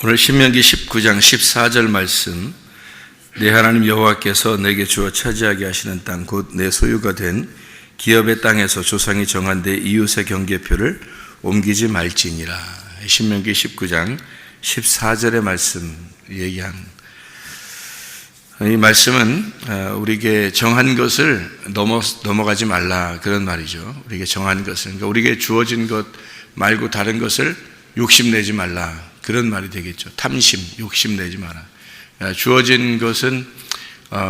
오늘 신명기 19장 14절 말씀, 내 하나님 여호와께서 내게 주어 차지하게 하시는 땅 곧 내 소유가 된 기업의 땅에서 조상이 정한 내 이웃의 경계표를 옮기지 말지니라. 신명기 19장 14절의 말씀 얘기한 이 말씀은 우리에게 정한 것을 넘어가지 말라, 그런 말이죠. 우리에게 정한 것을, 그러니까 우리에게 주어진 것 말고 다른 것을 욕심내지 말라, 그런 말이 되겠죠. 탐심, 욕심내지 마라. 주어진 것은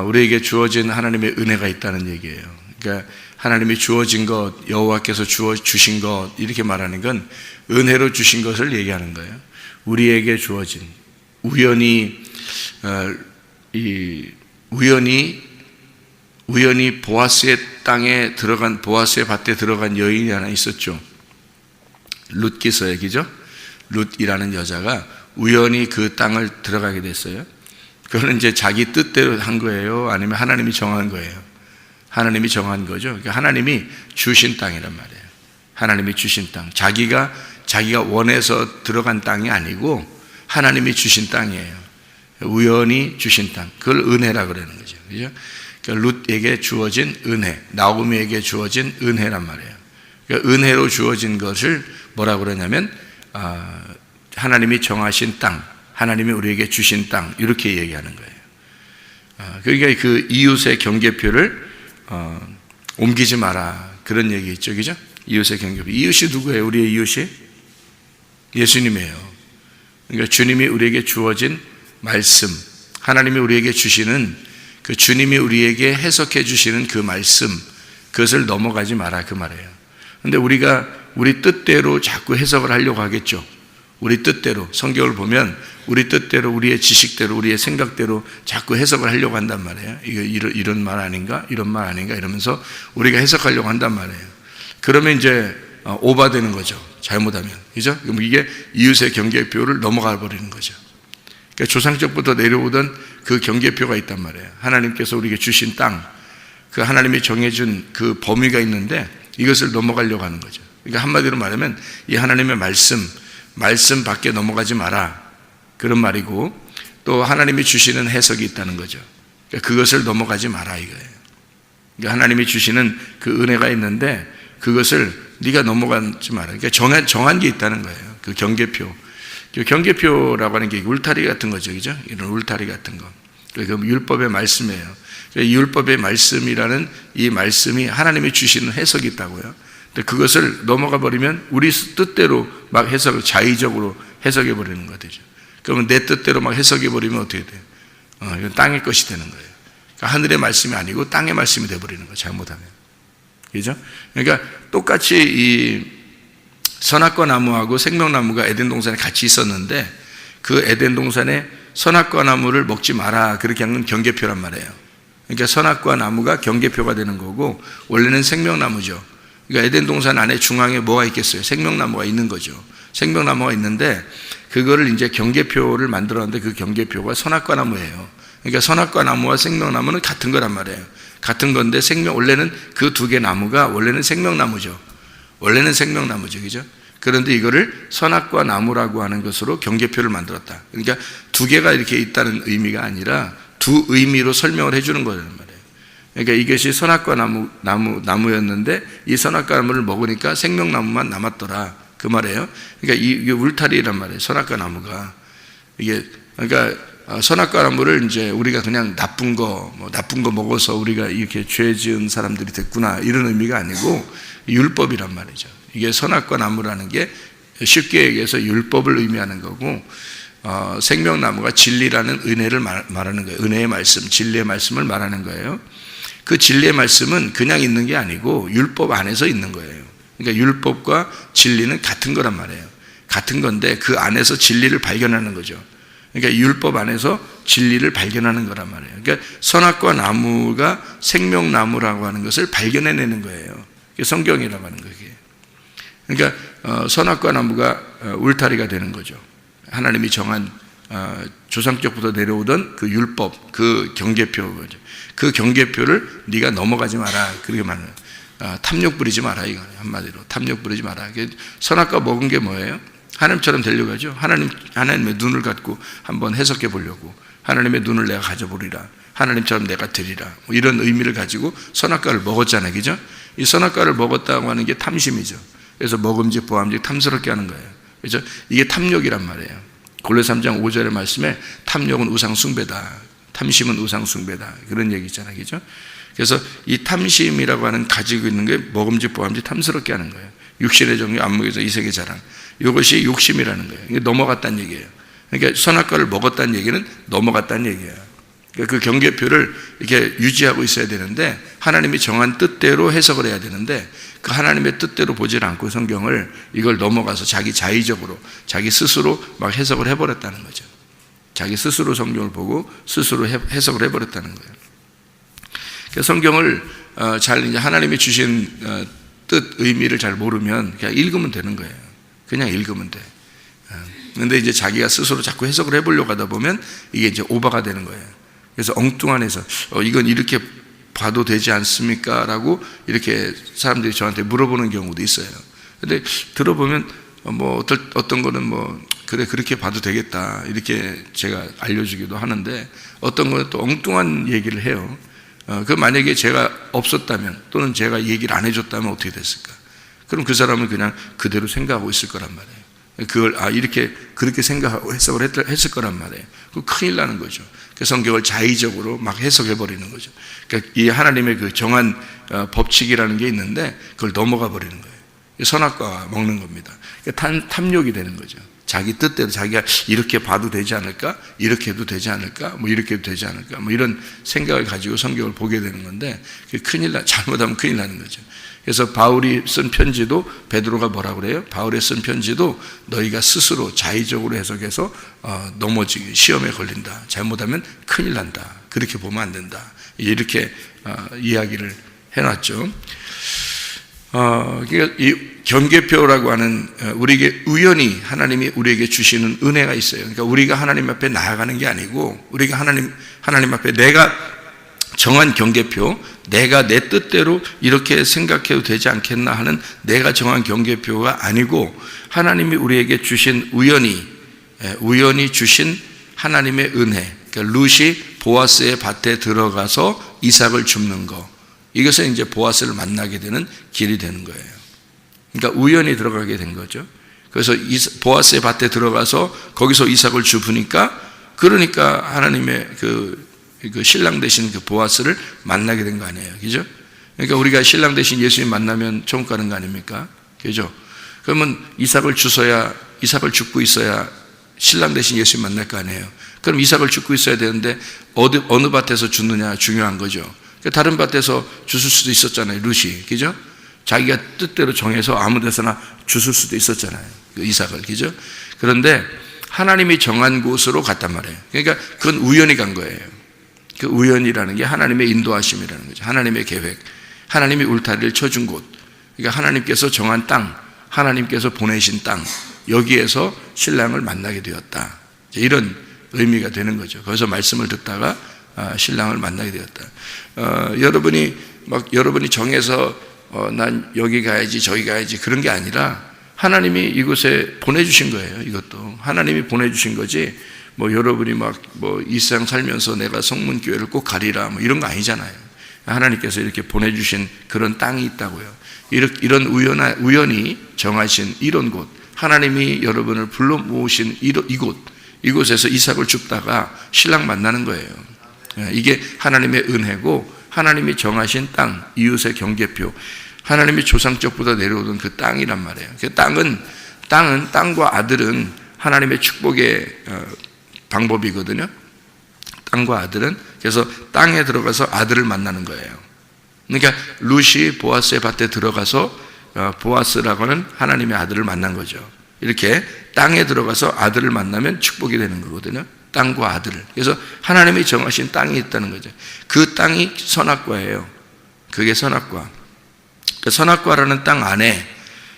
우리에게 주어진 하나님의 은혜가 있다는 얘기예요. 그러니까 하나님이 주어진 것, 여호와께서 주신 것, 이렇게 말하는 건 은혜로 주신 것을 얘기하는 거예요. 우리에게 주어진, 우연히 보아스의 땅에 들어간, 보아스의 밭에 들어간 여인이 하나 있었죠. 룻기서 얘기죠. 룻이라는 여자가 우연히 그 땅을 들어가게 됐어요. 그거는 이제 자기 뜻대로 한 거예요? 아니면 하나님이 정한 거예요? 하나님이 정한 거죠. 그러니까 하나님이 주신 땅이란 말이에요. 하나님이 주신 땅. 자기가 원해서 들어간 땅이 아니고 하나님이 주신 땅이에요. 우연히 주신 땅. 그걸 은혜라 그러는 거죠. 그죠? 그러니까 룻에게 주어진 은혜, 나오미에게 주어진 은혜란 말이에요. 그러니까 은혜로 주어진 것을 뭐라 그러냐면 하나님이 정하신 땅, 하나님이 우리에게 주신 땅, 이렇게 얘기하는 거예요. 그러니까 그 이웃의 경계표를 옮기지 마라, 그런 얘기 있죠, 그죠? 이웃의 경계표. 이웃이 누구예요? 우리의 이웃이 예수님이에요. 그러니까 주님이 우리에게 주어진 말씀, 하나님이 우리에게 주시는 그 주님이 우리에게 해석해 주시는 그 말씀, 그것을 넘어가지 마라, 그 말이에요. 근데 우리가 우리 뜻대로 자꾸 해석을 하려고 하겠죠. 우리 뜻대로, 성경을 보면 우리 뜻대로, 우리의 지식대로, 우리의 생각대로 자꾸 해석을 하려고 한단 말이에요. 이런 말 아닌가? 이런 말 아닌가? 이러면서 우리가 해석하려고 한단 말이에요. 그러면 이제 오바되는 거죠. 잘못하면. 그죠? 그럼 이게 이웃의 경계표를 넘어가 버리는 거죠. 그러니까 조상적부터 내려오던 그 경계표가 있단 말이에요. 하나님께서 우리에게 주신 땅, 그 하나님이 정해준 그 범위가 있는데 이것을 넘어가려고 하는 거죠. 그러니까 한마디로 말하면 이 하나님의 말씀 밖에 넘어가지 마라, 그런 말이고, 또 하나님이 주시는 해석이 있다는 거죠. 그러니까 그것을 넘어가지 마라, 이거예요. 그러니까 하나님이 주시는 그 은혜가 있는데 그것을 네가 넘어가지 마라. 그러니까 정한 게 있다는 거예요. 그 경계표. 그 경계표라고 하는 게 울타리 같은 거죠, 그죠? 이런 울타리 같은 거. 그 율법의 말씀이에요. 이 율법의 말씀이라는 이 말씀이 하나님이 주시는 해석이 있다고요. 근데 그것을 넘어가 버리면 우리 뜻대로 막 해석을 자의적으로 해석해 버리는 거 되죠. 그러면 내 뜻대로 막 해석해 버리면 어떻게 돼요? 이건 땅의 것이 되는 거예요. 그러니까 하늘의 말씀이 아니고 땅의 말씀이 돼 버리는 거예요, 잘못하면. 그죠? 그러니까 똑같이 이 선악과 나무하고 생명나무가 에덴 동산에 같이 있었는데 그 에덴 동산에 선악과 나무를 먹지 마라, 그렇게 한 건 경계표란 말이에요. 그러니까 선악과 나무가 경계표가 되는 거고, 원래는 생명나무죠. 그러니까 에덴 동산 안에 중앙에 뭐가 있겠어요? 생명나무가 있는 거죠. 생명나무가 있는데 그거를 이제 경계표를 만들었는데 그 경계표가 선악과 나무예요. 그러니까 선악과 나무와 생명나무는 같은 거란 말이에요. 같은 건데 원래는 그 두 개 나무가 원래는 생명나무죠. 원래는 생명나무죠, 그죠? 그런데 이거를 선악과 나무라고 하는 것으로 경계표를 만들었다. 그러니까 두 개가 이렇게 있다는 의미가 아니라 두 의미로 설명을 해주는 거란 말이에요. 그러니까 이것이 선악과 나무였는데 이 선악과 나무를 먹으니까 생명나무만 남았더라, 그 말이에요. 그러니까 이게 울타리란 말이에요. 선악과 나무가 이게, 그러니까 선악과 나무를 이제 우리가 그냥 나쁜 거 먹어서 우리가 이렇게 죄 지은 사람들이 됐구나, 이런 의미가 아니고 율법이란 말이죠. 이게 선악과 나무라는 게 쉽게 얘기해서 율법을 의미하는 거고, 생명나무가 진리라는 은혜를 말하는 거예요. 은혜의 말씀, 진리의 말씀을 말하는 거예요. 그 진리의 말씀은 그냥 있는 게 아니고 율법 안에서 있는 거예요. 그러니까 율법과 진리는 같은 거란 말이에요. 같은 건데 그 안에서 진리를 발견하는 거죠. 그러니까 율법 안에서 진리를 발견하는 거란 말이에요. 그러니까 선악과 나무가 생명나무라고 하는 것을 발견해내는 거예요. 그게 성경이라고 하는 거예요. 그러니까 선악과 나무가 울타리가 되는 거죠. 하나님이 정한 조상적부터 내려오던 그 율법, 그 경계표, 그 경계표를 네가 넘어가지 마라, 그렇게 말해요. 탐욕 부리지 마라, 이거 한마디로 탐욕 부리지 마라. 선악과 먹은 게 뭐예요? 하나님처럼 되려고 하죠. 하나님의 눈을 갖고 한번 해석해 보려고. 하나님의 눈을 내가 가져보리라. 하나님처럼 내가 되리라. 뭐 이런 의미를 가지고 선악과를 먹었잖아요. 그죠? 이 선악과를 먹었다고 하는 게 탐심이죠. 그래서 먹음직, 보암직, 탐스럽게 하는 거예요. 그죠? 이게 탐욕이란 말이에요. 골로새 3장 5절의 말씀에 탐욕은 우상 숭배다. 탐심은 우상 숭배다. 그런 얘기 있잖아요. 그죠? 그래서 이 탐심이라고 하는 가지고 있는 게 먹음직, 보암직, 탐스럽게 하는 거예요. 육신의 정욕, 안목에서 이색의 자랑. 이것이 욕심이라는 거예요. 이게 넘어갔다는 얘기예요. 그러니까 선악과를 먹었다는 얘기는 넘어갔다는 얘기예요. 그러니까 그 경계표를 이렇게 유지하고 있어야 되는데 하나님이 정한 뜻대로 해석을 해야 되는데 그 하나님의 뜻대로 보질 않고 성경을 이걸 넘어가서 자기 자의적으로 자기 스스로 막 해석을 해버렸다는 거죠. 자기 스스로 성경을 보고 스스로 해석을 해버렸다는 거예요. 그러니까 성경을 잘 이제 하나님이 주신 뜻, 의미를 잘 모르면 그냥 읽으면 되는 거예요. 그냥 읽으면 돼. 근데 이제 자기가 스스로 자꾸 해석을 해보려고 하다 보면 이게 이제 오버가 되는 거예요. 그래서 엉뚱한 해석, 이건 이렇게 봐도 되지 않습니까? 라고 이렇게 사람들이 저한테 물어보는 경우도 있어요. 근데 들어보면 뭐 어떤 거는 뭐 그래 그렇게 봐도 되겠다 이렇게 제가 알려주기도 하는데 어떤 거는 또 엉뚱한 얘기를 해요. 그 만약에 제가 없었다면 또는 제가 얘기를 안 해줬다면 어떻게 됐을까? 그럼 그 사람은 그냥 그대로 생각하고 있을 거란 말이에요. 그걸 이렇게 그렇게 생각하고 해석을 했을 거란 말이에요. 그 큰일 나는 거죠. 그 성경을 자의적으로 막 해석해 버리는 거죠. 그러니까 이 하나님의 그 정한 법칙이라는 게 있는데 그걸 넘어가 버리는 거예요. 선악과 먹는 겁니다. 그러니까 탐욕이 되는 거죠. 자기 뜻대로 자기가 이렇게 봐도 되지 않을까? 이렇게 해도 되지 않을까? 뭐 이렇게 해도 되지 않을까? 뭐 이런 생각을 가지고 성경을 보게 되는 건데 잘못하면 큰일 나는 거죠. 그래서 바울이 쓴 편지도 베드로가 뭐라고 그래요? 바울이 쓴 편지도 너희가 스스로 자의적으로 해석해서 넘어지기 시험에 걸린다. 잘못하면 큰일 난다. 그렇게 보면 안 된다. 이렇게 이야기를 해놨죠. 그러니까 이 경계표라고 하는 우리에게 우연히 하나님이 우리에게 주시는 은혜가 있어요. 그러니까 우리가 하나님 앞에 나아가는 게 아니고 우리가 하나님 앞에 내가 정한 경계표, 내가 내 뜻대로 이렇게 생각해도 되지 않겠나 하는 내가 정한 경계표가 아니고 하나님이 우리에게 주신 우연히 주신 하나님의 은혜. 그러니까 룻이 보아스의 밭에 들어가서 이삭을 줍는 거. 이것은 이제 보아스를 만나게 되는 길이 되는 거예요. 그러니까 우연히 들어가게 된 거죠. 그래서 보아스의 밭에 들어가서 거기서 이삭을 줍으니까 그러니까 하나님의 그 신랑 되신 그 보아스를 만나게 된 거 아니에요. 그죠? 그러니까 우리가 신랑 되신 예수님 만나면 천국 가는 거 아닙니까? 그죠? 그러면 이삭을 줍고 있어야 신랑 되신 예수님 만날 거 아니에요. 그럼 이삭을 줍고 있어야 되는데 어느 밭에서 줍느냐 중요한 거죠. 다른 밭에서 주실 수도 있었잖아요. 룻이. 그죠? 자기가 뜻대로 정해서 아무 데서나 주실 수도 있었잖아요. 이삭을. 그죠? 그런데 하나님이 정한 곳으로 갔단 말이에요. 그러니까 그건 우연히 간 거예요. 그 우연이라는 게 하나님의 인도하심이라는 거죠. 하나님의 계획. 하나님이 울타리를 쳐준 곳. 그러니까 하나님께서 정한 땅, 하나님께서 보내신 땅, 여기에서 신랑을 만나게 되었다. 이런 의미가 되는 거죠. 거기서 말씀을 듣다가 신랑을 만나게 되었다. 여러분이 정해서 난 여기 가야지 저기 가야지 그런 게 아니라 하나님이 이곳에 보내주신 거예요. 이것도 하나님이 보내주신 거지. 뭐 여러분이 이 세상 살면서 내가 성문교회를 꼭 가리라 뭐 이런 거 아니잖아요. 하나님께서 이렇게 보내주신 그런 땅이 있다고요. 이런 우연히 정하신 이런 곳, 하나님이 여러분을 불러 모으신 이곳에서 이삭을 줍다가 신랑 만나는 거예요. 이게 하나님의 은혜고 하나님이 정하신 땅, 이웃의 경계표, 하나님이 조상적부터 내려오던 그 땅이란 말이에요. 그 땅과 아들은 하나님의 축복의 방법이거든요. 땅과 아들은. 그래서 땅에 들어가서 아들을 만나는 거예요. 그러니까 룻이 보아스의 밭에 들어가서 보아스라고 하는 하나님의 아들을 만난 거죠. 이렇게 땅에 들어가서 아들을 만나면 축복이 되는 거거든요. 땅과 아들을. 그래서 하나님이 정하신 땅이 있다는 거죠. 그 땅이 선악과예요. 그게 선악과. 그 선악과라는 땅 안에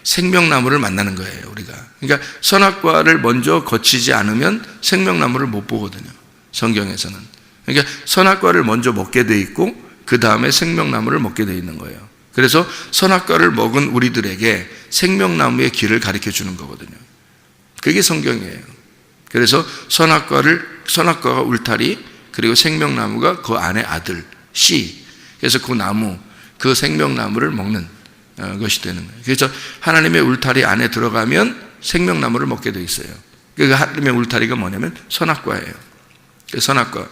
생명나무를 만나는 거예요, 우리가. 그러니까 선악과를 먼저 거치지 않으면 생명나무를 못 보거든요, 성경에서는. 그러니까 선악과를 먼저 먹게 돼 있고 그 다음에 생명나무를 먹게 돼 있는 거예요. 그래서 선악과를 먹은 우리들에게 생명나무의 길을 가르쳐 주는 거거든요. 그게 성경이에요. 그래서 선악과가 울타리, 그리고 생명나무가 그 안에 아들, 씨. 그래서 그 나무, 그 생명나무를 먹는 것이 되는 거예요. 그래서 하나님의 울타리 안에 들어가면 생명나무를 먹게 돼 있어요. 그 하나님의 울타리가 뭐냐면 선악과예요. 선악과.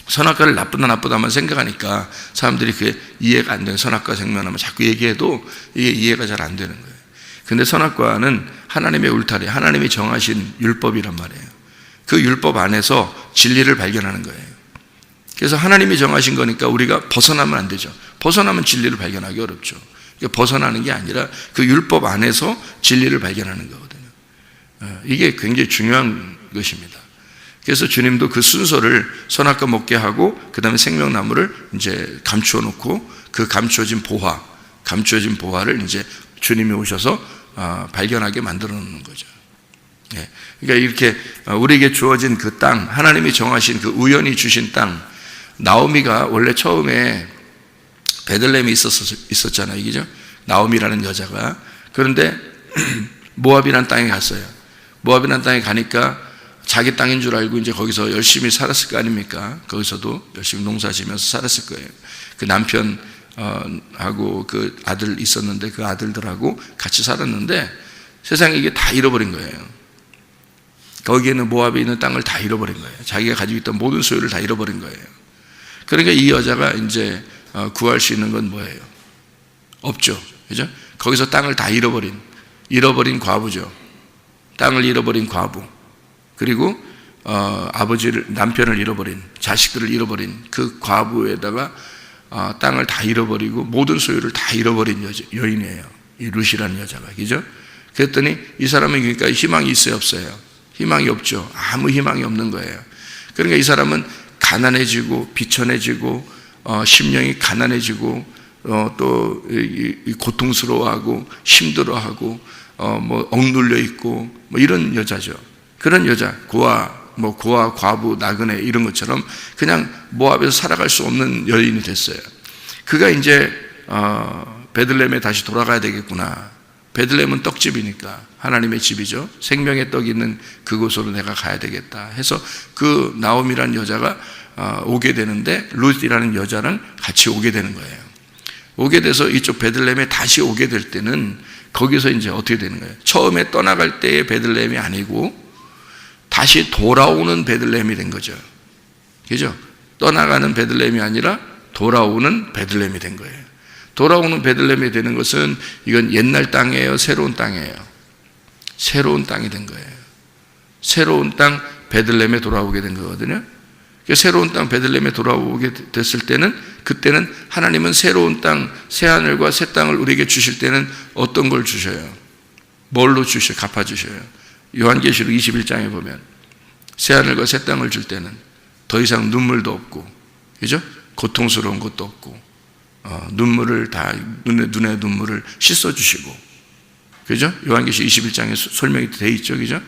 선악과를 나쁘다만 생각하니까 사람들이 그게 이해가 안 되는, 선악과 생명나무 자꾸 얘기해도 이게 이해가 잘 안 되는 거예요. 근데 선악과는 하나님의 울타리, 하나님이 정하신 율법이란 말이에요. 그 율법 안에서 진리를 발견하는 거예요. 그래서 하나님이 정하신 거니까 우리가 벗어나면 안 되죠. 벗어나면 진리를 발견하기 어렵죠. 그러니까 벗어나는 게 아니라 그 율법 안에서 진리를 발견하는 거거든요. 이게 굉장히 중요한 것입니다. 그래서 주님도 그 순서를 선악과 먹게 하고 그 다음에 생명나무를 이제 감추어 놓고 그 감추어진 보화를 이제 주님이 오셔서 발견하게 만들어 놓는 거죠. 그러니까 이렇게 우리에게 주어진 그 땅, 하나님이 정하신 그 우연히 주신 땅, 나오미가 원래 처음에 베들레헴에 있었잖아요. 그죠? 나오미라는 여자가. 그런데 모압이라는 땅에 갔어요. 모압이라는 땅에 가니까 자기 땅인 줄 알고 이제 거기서 열심히 살았을 거 아닙니까? 거기서도 열심히 농사 지면서 살았을 거예요. 그 남편 하고 그 아들 있었는데 그 아들들하고 같이 살았는데 세상에 이게 다 잃어버린 거예요. 거기에는 모압에 있는 땅을 다 잃어버린 거예요. 자기가 가지고 있던 모든 소유를 다 잃어버린 거예요. 그러니까 이 여자가 이제 구할 수 있는 건 뭐예요? 없죠. 그죠? 거기서 땅을 다 잃어버린 과부죠. 땅을 잃어버린 과부. 그리고 남편을 잃어버린, 자식들을 잃어버린 그 과부에다가 땅을 다 잃어버리고 모든 소유를 다 잃어버린 여인이에요. 이 룻이라는 여자가. 그죠? 그랬더니 이 사람은 그러니까 희망이 있어요, 없어요? 희망이 없죠. 아무 희망이 없는 거예요. 그러니까 이 사람은 가난해지고 비천해지고 심령이 가난해지고 또 고통스러워하고 힘들어하고 뭐 억눌려 있고 뭐 이런 여자죠. 그런 여자, 고아, 과부, 나그네 이런 것처럼 그냥 모압에서 살아갈 수 없는 여인이 됐어요. 그가 이제 베들레헴에 다시 돌아가야 되겠구나. 베들레헴은 떡집이니까 하나님의 집이죠. 생명의 떡이 있는 그곳으로 내가 가야 되겠다 해서 그 나오미라는 여자가 오게 되는데 룻이라는 여자랑 같이 오게 되는 거예요. 오게 돼서 이쪽 베들레헴에 다시 오게 될 때는 거기서 이제 어떻게 되는 거예요? 처음에 떠나갈 때의 베들레헴이 아니고 다시 돌아오는 베들레헴이 된 거죠. 그죠? 떠나가는 베들레헴이 아니라 돌아오는 베들레헴이 된 거예요. 돌아오는 베들레헴이 되는 것은 이건 옛날 땅이에요? 새로운 땅이에요? 새로운 땅이 된 거예요. 새로운 땅 베들레헴에 돌아오게 된 거거든요. 새로운 땅 베들레헴에 돌아오게 됐을 때는 그때는 하나님은 새로운 땅, 새 하늘과 새 땅을 우리에게 주실 때는 어떤 걸 주셔요? 뭘로 주셔요? 갚아주셔요. 요한계시록 21장에 보면 새 하늘과 새 땅을 줄 때는 더 이상 눈물도 없고, 그죠? 고통스러운 것도 없고, 눈물을 다 눈에 눈물을 씻어주시고, 그죠? 요한계시록 21장에 설명이 되어 있죠, 그죠?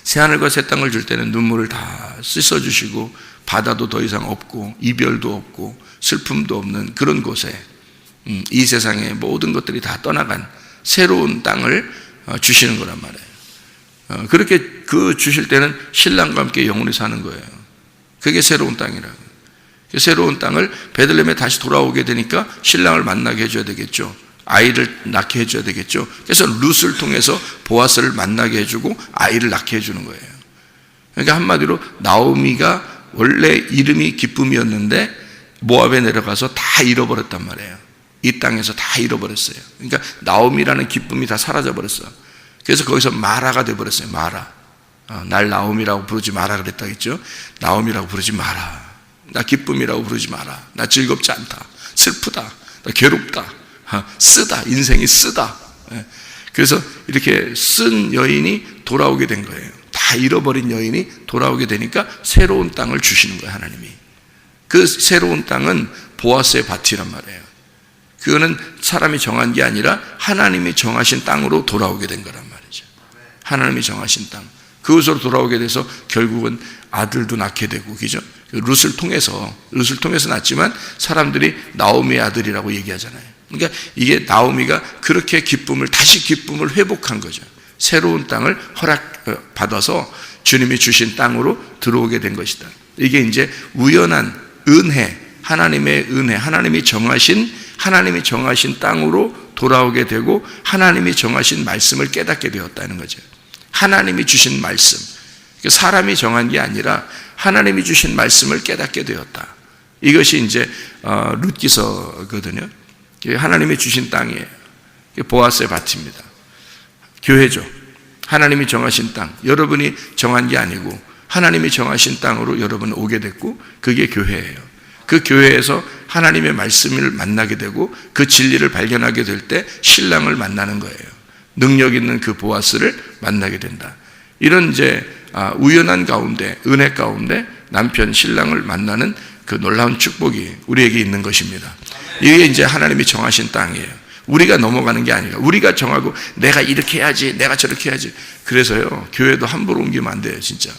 새 하늘과 새 땅을 줄 때는 눈물을 다 씻어주시고 바다도 더 이상 없고 이별도 없고 슬픔도 없는 그런 곳에 이 세상의 모든 것들이 다 떠나간 새로운 땅을 주시는 거란 말이에요. 그렇게 그 주실 때는 신랑과 함께 영원히 사는 거예요. 그게 새로운 땅이라고. 새로운 땅을 베들레헴에 다시 돌아오게 되니까 신랑을 만나게 해줘야 되겠죠. 아이를 낳게 해줘야 되겠죠. 그래서 룻을 통해서 보아스를 만나게 해주고 아이를 낳게 해주는 거예요. 그러니까 한마디로 나오미가 원래 이름이 기쁨이었는데 모압에 내려가서 다 잃어버렸단 말이에요. 이 땅에서 다 잃어버렸어요. 그러니까 나오미라는 기쁨이 다 사라져버렸어. 그래서 거기서 마라가 돼버렸어요. 마라. 날 나오미라고 부르지 마라 그랬다겠죠. 나오미라고 부르지 마라. 나 기쁨이라고 부르지 마라. 나 즐겁지 않다. 슬프다. 나 괴롭다. 쓰다. 인생이 쓰다. 그래서 이렇게 쓴 여인이 돌아오게 된 거예요. 다 잃어버린 여인이 돌아오게 되니까 새로운 땅을 주시는 거예요, 하나님이. 그 새로운 땅은 보아스의 밭이란 말이에요. 그거는 사람이 정한 게 아니라 하나님이 정하신 땅으로 돌아오게 된 거란 말이죠. 하나님이 정하신 땅. 그곳으로 돌아오게 돼서 결국은 아들도 낳게 되고, 그죠? 룻을 통해서 낳지만 사람들이 나오미의 아들이라고 얘기하잖아요. 그러니까 이게 나오미가 그렇게 다시 기쁨을 회복한 거죠. 새로운 땅을 허락받아서 주님이 주신 땅으로 들어오게 된 것이다. 이게 이제 우연한 은혜, 하나님의 은혜, 하나님이 정하신 땅으로 돌아오게 되고 하나님이 정하신 말씀을 깨닫게 되었다는 거죠. 하나님이 주신 말씀, 사람이 정한 게 아니라 하나님이 주신 말씀을 깨닫게 되었다. 이것이 이제 룻기서거든요. 하나님이 주신 땅이에요. 보아스의 밭입니다. 교회죠. 하나님이 정하신 땅, 여러분이 정한 게 아니고 하나님이 정하신 땅으로 여러분은 오게 됐고 그게 교회예요. 그 교회에서 하나님의 말씀을 만나게 되고 그 진리를 발견하게 될 때 신랑을 만나는 거예요. 능력 있는 그 보아스를 만나게 된다. 이런 이제 우연한 가운데, 은혜 가운데 남편, 신랑을 만나는 그 놀라운 축복이 우리에게 있는 것입니다. 이게 이제 하나님이 정하신 땅이에요. 우리가 넘어가는 게 아니라 우리가 정하고 내가 이렇게 해야지, 내가 저렇게 해야지. 그래서요, 교회도 함부로 옮기면 안 돼요, 진짜.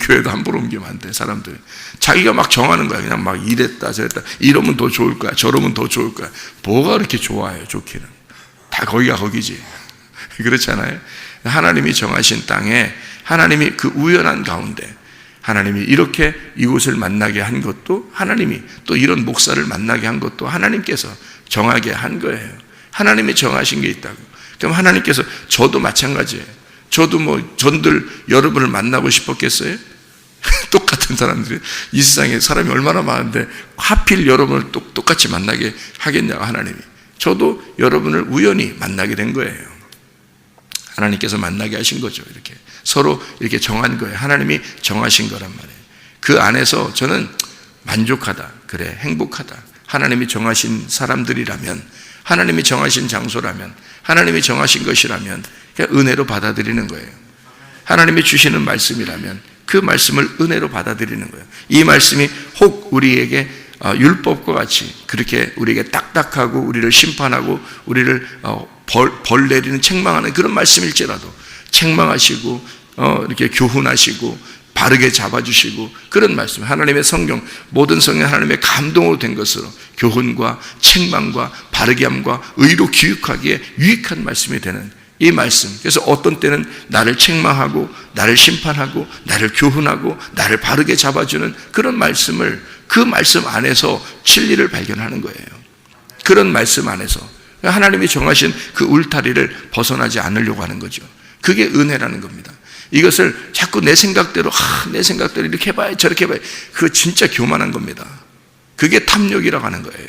교회도 함부로 옮기면 안 돼, 사람들. 자기가 막 정하는 거야. 그냥 막 이랬다, 저랬다. 이러면 더 좋을 거야, 저러면 더 좋을 거야. 뭐가 그렇게 좋아요, 좋기는. 다 거기가 거기지. 그렇잖아요. 하나님이 정하신 땅에 하나님이 그 우연한 가운데 하나님이 이렇게 이곳을 만나게 한 것도 하나님이, 또 이런 목사를 만나게 한 것도 하나님께서 정하게 한 거예요. 하나님이 정하신 게 있다고. 그럼 하나님께서, 저도 마찬가지예요. 저도 전들 여러분을 만나고 싶었겠어요? 똑같은 사람들이, 이 세상에 사람이 얼마나 많은데 하필 여러분을 똑같이 만나게 하겠냐고, 하나님이. 저도 여러분을 우연히 만나게 된 거예요. 하나님께서 만나게 하신 거죠. 이렇게 서로 이렇게 정한 거예요. 하나님이 정하신 거란 말이에요. 그 안에서 저는 만족하다, 그래, 행복하다. 하나님이 정하신 사람들이라면, 하나님이 정하신 장소라면, 하나님이 정하신 것이라면 그냥 은혜로 받아들이는 거예요. 하나님이 주시는 말씀이라면 그 말씀을 은혜로 받아들이는 거예요. 이 말씀이 혹 우리에게 율법과 같이 그렇게 우리에게 딱딱하고 우리를 심판하고 우리를 벌 내리는, 책망하는 그런 말씀일지라도 책망하시고 이렇게 교훈하시고 바르게 잡아주시고 그런 말씀, 하나님의 성경, 모든 성경 하나님의 감동으로 된 것으로 교훈과 책망과 바르게 함과 의로 교육하기에 유익한 말씀이 되는 이 말씀. 그래서 어떤 때는 나를 책망하고 나를 심판하고 나를 교훈하고 나를 바르게 잡아주는 그런 말씀을, 그 말씀 안에서 진리를 발견하는 거예요. 그런 말씀 안에서 하나님이 정하신 그 울타리를 벗어나지 않으려고 하는 거죠. 그게 은혜라는 겁니다. 이것을 자꾸 내 생각대로 이렇게 해봐야, 저렇게 해봐야, 그거 진짜 교만한 겁니다. 그게 탐욕이라고 하는 거예요.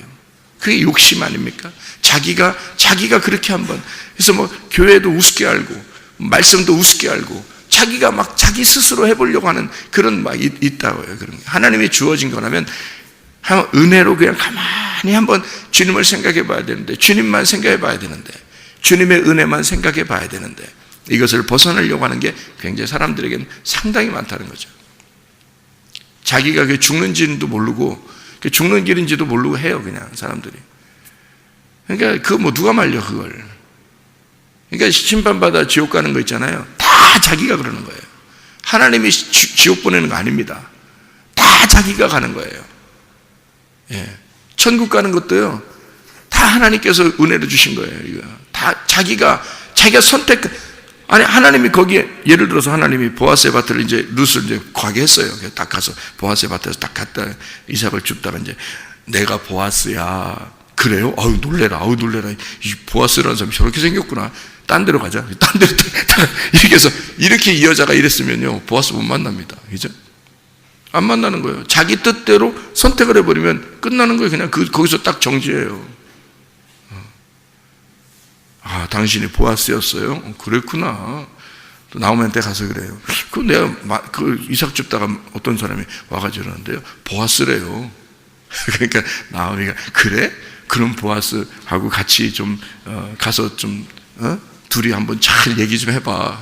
그게 욕심 아닙니까? 자기가 그렇게 한번 그래서 교회도 우습게 알고 말씀도 우습게 알고 자기가 막 자기 스스로 해보려고 하는 그런 막 있다고요. 그런 게. 하나님이 주어진 거라면 은혜로 그냥 가만히 한번 주님을 생각해 봐야 되는데, 주님만 생각해 봐야 되는데, 주님의 은혜만 생각해 봐야 되는데, 이것을 벗어나려고 하는 게 굉장히 사람들에게는 상당히 많다는 거죠. 자기가 그 죽는지도 모르고 죽는 길인지도 모르고 해요, 그냥 사람들이. 그러니까 누가 말려 그걸. 그러니까 심판받아 지옥 가는 거 있잖아요. 다 자기가 그러는 거예요. 하나님이 지옥 보내는 거 아닙니다. 다 자기가 가는 거예요. 예. 천국 가는 것도요, 다 하나님께서 은혜로 주신 거예요. 이거 다 자기가 선택. 아니, 하나님이 거기에, 예를 들어서 하나님이 보아스의 밭을 이제 룻을 이제 가게 했어요. 딱 가서 보아스의 밭에서 딱 갔다 이삭을 줍다가 이제 내가 보아스야. 그래요? 아우 놀래라. 이 보아스라는 사람이 저렇게 생겼구나. 딴 데로 가자. 딴 데로 이렇게 해서, 이렇게 이 여자가 이랬으면요, 보아스 못 만납니다. 그죠? 안 만나는 거예요. 자기 뜻대로 선택을 해버리면 끝나는 거예요. 그냥 거기서 딱 정지해요. 아, 당신이 보아스였어요? 그랬구나. 또 나오면 때 가서 그래요. 내가 이삭 줍다가 어떤 사람이 와가지고 그러는데요, 보아스래요. 그러니까 나오미가, 그래? 그럼 보아스하고 같이 좀 가서 좀 둘이 한번 잘 얘기 좀 해봐.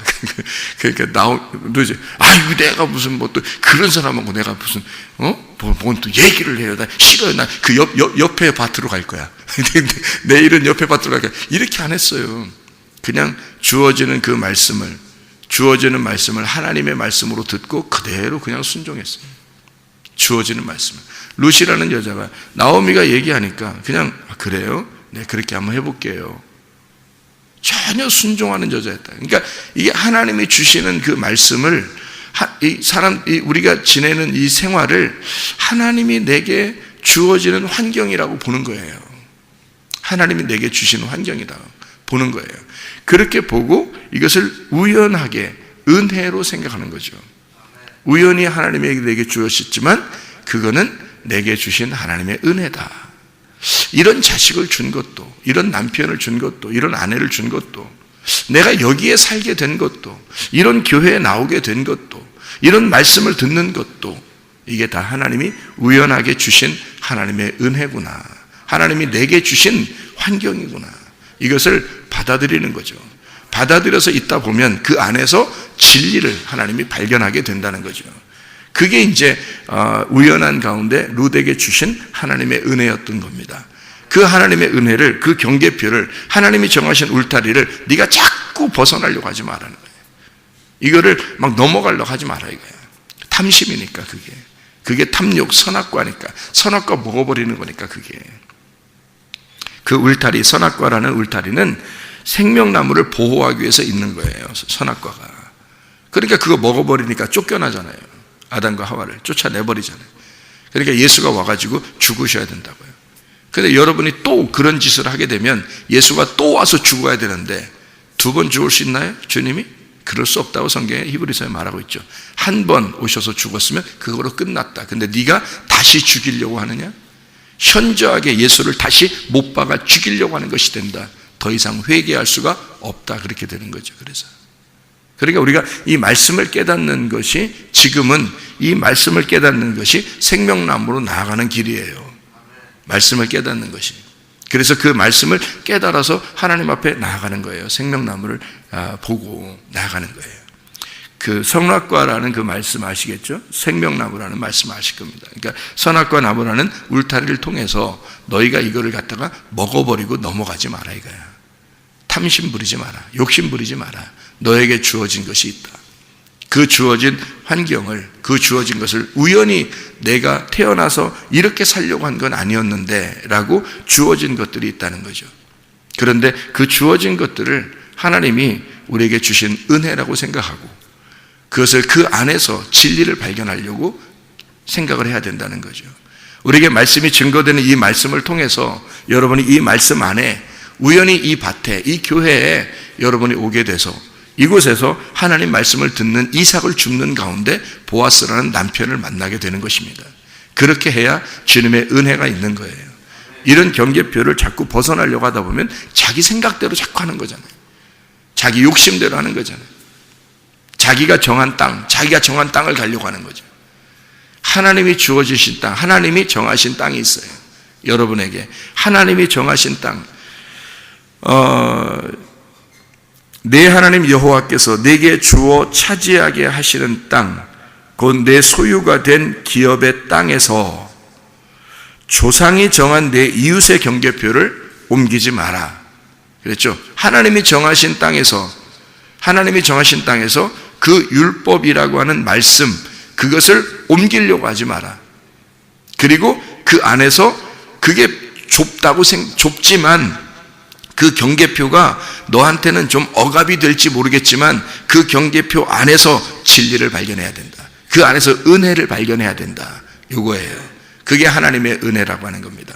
그러니까 너 이제, 아이고 내가 무슨 또 그런 사람하고 내가 무슨 뭔 또 얘기를 해요. 나 싫어요. 나 그 옆에 밭으로 갈 거야. 내일은 옆에 밭으로 갈 거야. 이렇게 안 했어요. 그냥 주어지는 말씀을 하나님의 말씀으로 듣고 그대로 그냥 순종했어요. 주어지는 말씀을. 룻이라는 여자가 나오미가 얘기하니까 그냥, 그래요? 네, 그렇게 한번 해볼게요. 전혀 순종하는 여자였다. 그러니까 이게 하나님이 주시는 그 말씀을 우리가 지내는 이 생활을 하나님이 내게 주어지는 환경이라고 보는 거예요. 하나님이 내게 주시는 환경이라고 보는 거예요. 그렇게 보고 이것을 우연하게 은혜로 생각하는 거죠. 우연히 하나님이 내게 주었지만 그거는 내게 주신 하나님의 은혜다. 이런 자식을 준 것도, 이런 남편을 준 것도, 이런 아내를 준 것도, 내가 여기에 살게 된 것도, 이런 교회에 나오게 된 것도, 이런 말씀을 듣는 것도, 이게 다 하나님이 우연하게 주신 하나님의 은혜구나. 하나님이 내게 주신 환경이구나. 이것을 받아들이는 거죠. 받아들여서 있다 보면 그 안에서 진리를 하나님이 발견하게 된다는 거죠. 그게 이제 우연한 가운데 룻에게 주신 하나님의 은혜였던 겁니다. 그 하나님의 은혜를, 그 경계표를, 하나님이 정하신 울타리를 네가 자꾸 벗어나려고 하지 말라는 거예요. 이거를 막 넘어가려고 하지 마라 이거예요. 탐심이니까 그게 탐욕, 선악과니까, 선악과 먹어버리는 거니까 그게. 그 울타리, 선악과라는 울타리는 생명나무를 보호하기 위해서 있는 거예요. 선악과가. 그러니까 그거 먹어버리니까 쫓겨나잖아요. 아담과 하와를 쫓아내버리잖아요. 그러니까 예수가 와가지고 죽으셔야 된다고요. 그런데 여러분이 또 그런 짓을 하게 되면 예수가 또 와서 죽어야 되는데 두 번 죽을 수 있나요? 주님이? 그럴 수 없다고 성경에 히브리서에 말하고 있죠. 한 번 오셔서 죽었으면 그거로 끝났다. 근데 네가 다시 죽이려고 하느냐? 현저하게 예수를 다시 못 박아 죽이려고 하는 것이 된다. 더 이상 회개할 수가 없다. 그렇게 되는 거죠. 그래서 그러니까 우리가 이 말씀을 깨닫는 것이, 지금은 이 말씀을 깨닫는 것이 생명나무로 나아가는 길이에요. 말씀을 깨닫는 것이. 그래서 그 말씀을 깨달아서 하나님 앞에 나아가는 거예요. 생명나무를 보고 나아가는 거예요. 그 선악과라는 그 말씀 아시겠죠? 생명나무라는 말씀 아실 겁니다. 그러니까 선악과 나무라는 울타리를 통해서 너희가 이거를 갖다가 먹어버리고 넘어가지 마라 이거야. 탐심 부리지 마라. 욕심 부리지 마라. 너에게 주어진 것이 있다. 그 주어진 환경을, 그 주어진 것을 우연히 내가 태어나서 이렇게 살려고 한 건 아니었는데 라고 주어진 것들이 있다는 거죠. 그런데 그 주어진 것들을 하나님이 우리에게 주신 은혜라고 생각하고 그것을 그 안에서 진리를 발견하려고 생각을 해야 된다는 거죠. 우리에게 말씀이 증거되는 이 말씀을 통해서 여러분이 이 말씀 안에 우연히 이 밭에, 이 교회에 여러분이 오게 돼서 이곳에서 하나님 말씀을 듣는 이삭을 줍는 가운데 보아스라는 남편을 만나게 되는 것입니다. 그렇게 해야 주님의 은혜가 있는 거예요. 이런 경계표를 자꾸 벗어나려고 하다 보면 자기 생각대로 자꾸 하는 거잖아요. 자기 욕심대로 하는 거잖아요. 자기가 정한 땅, 자기가 정한 땅을 가려고 하는 거죠. 하나님이 주어주신 땅, 하나님이 정하신 땅이 있어요. 여러분에게 하나님이 정하신 땅, 내 하나님 여호와께서 내게 주어 차지하게 하시는 땅, 곧 내 소유가 된 기업의 땅에서 조상이 정한 내 이웃의 경계표를 옮기지 마라. 그랬죠? 하나님이 정하신 땅에서 그 율법이라고 하는 말씀, 그것을 옮기려고 하지 마라. 그리고 그 안에서 그게 좁지만 그 경계표가 너한테는 좀 억압이 될지 모르겠지만 그 경계표 안에서 진리를 발견해야 된다. 그 안에서 은혜를 발견해야 된다. 이거예요. 그게 하나님의 은혜라고 하는 겁니다.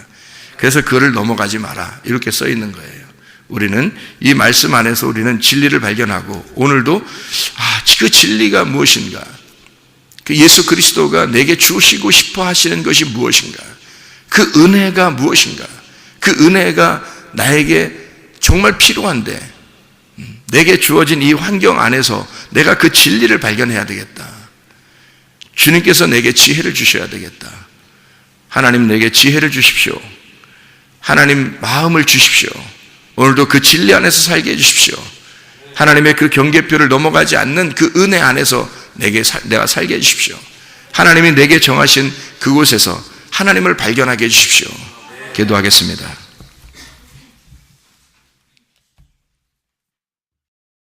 그래서 그거를 넘어가지 마라. 이렇게 써 있는 거예요. 우리는 이 말씀 안에서 우리는 진리를 발견하고 오늘도 그 진리가 무엇인가? 그 예수 그리스도가 내게 주시고 싶어 하시는 것이 무엇인가? 그 은혜가 무엇인가? 그 은혜가 나에게 정말 필요한데 내게 주어진 이 환경 안에서 내가 그 진리를 발견해야 되겠다. 주님께서 내게 지혜를 주셔야 되겠다. 하나님 내게 지혜를 주십시오. 하나님 마음을 주십시오. 오늘도 그 진리 안에서 살게 해주십시오. 하나님의 그 경계표를 넘어가지 않는 그 은혜 안에서 내가 살게 해주십시오. 하나님이 내게 정하신 그곳에서 하나님을 발견하게 해주십시오. 기도하겠습니다.